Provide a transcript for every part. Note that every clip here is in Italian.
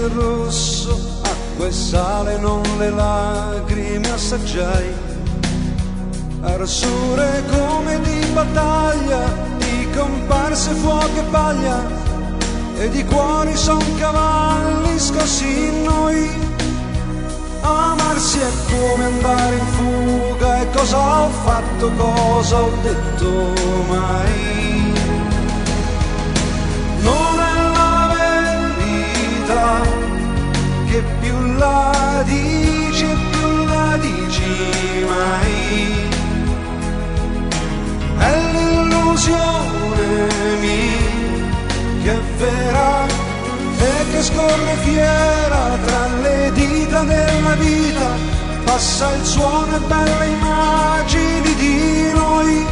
e rosso, acqua e sale, non le lacrime assaggiai. Arsure come di battaglia, di comparse, fuoco e paglia, e di cuori son cavalli scossi in noi. Amarsi è come andare in fuga, e cosa ho fatto, cosa ho detto mai? Non è la verità, che più la dici e più la dici mai. È l'illusione mia che è vera e che scorre fiera tra le dita della vita, passa il suono e belle immagini di noi.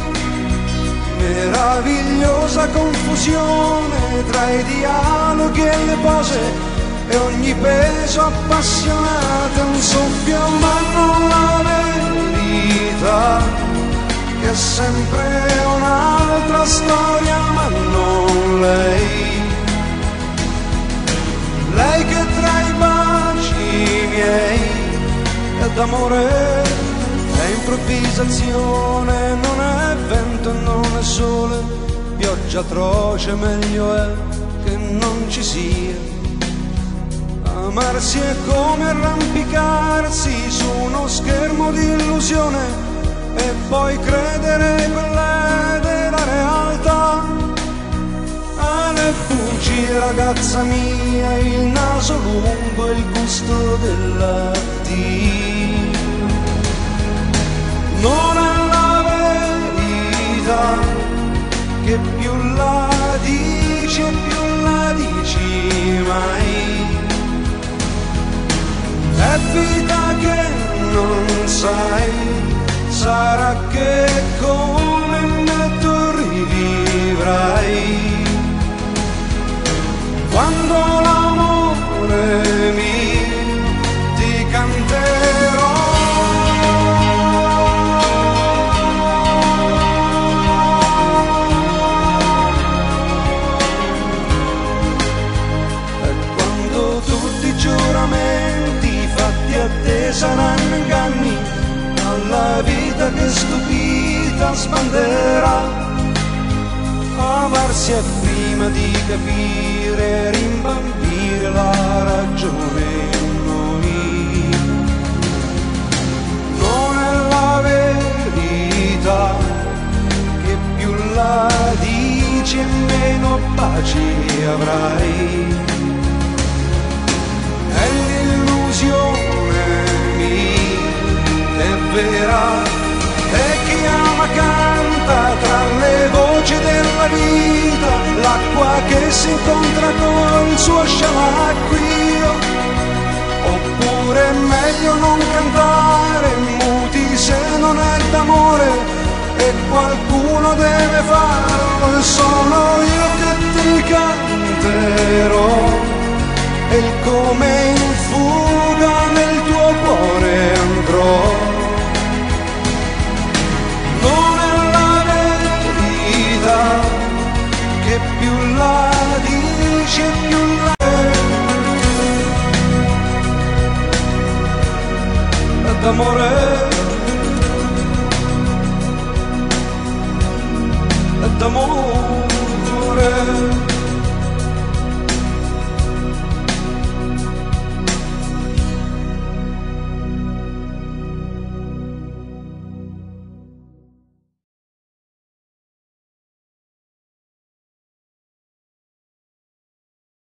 Meravigliosa confusione tra i dialoghi e le pose, e ogni peso appassionato è un soffio, ma non la verità, che è sempre un'altra storia, ma non lei. Lei che tra i baci miei è d'amore, è improvvisazione, non è vento, non è sole, pioggia atroce, meglio è che non ci sia. Amarsi è come arrampicarsi su uno schermo di illusione, e poi credere quella della realtà. Le bugie, ragazza mia, il naso lungo e il gusto della Dio. Non è la verità, che più la dici e più la dici mai. È vita che non sai, sarà che come me tu rivivrai. Quando l'amore mio ti canterò, e quando tutti i giuramenti fatti a te saranno inganni, alla vita che stupita sbanderà. Amarsi è prima di capire, rimbambire la ragione in noi. Non è la verità, che più la dici e meno pace avrai. È l'illusione mia, è vera, e chi ama canta tra le voci della vita, l'acqua che si incontra col suo sciacquio. Oppure è meglio non cantare muti se non è d'amore, e qualcuno deve farlo, e sono io che ti canterò, e il come in fuga nel tuo cuore andrò. Che più la dici e più la d'amore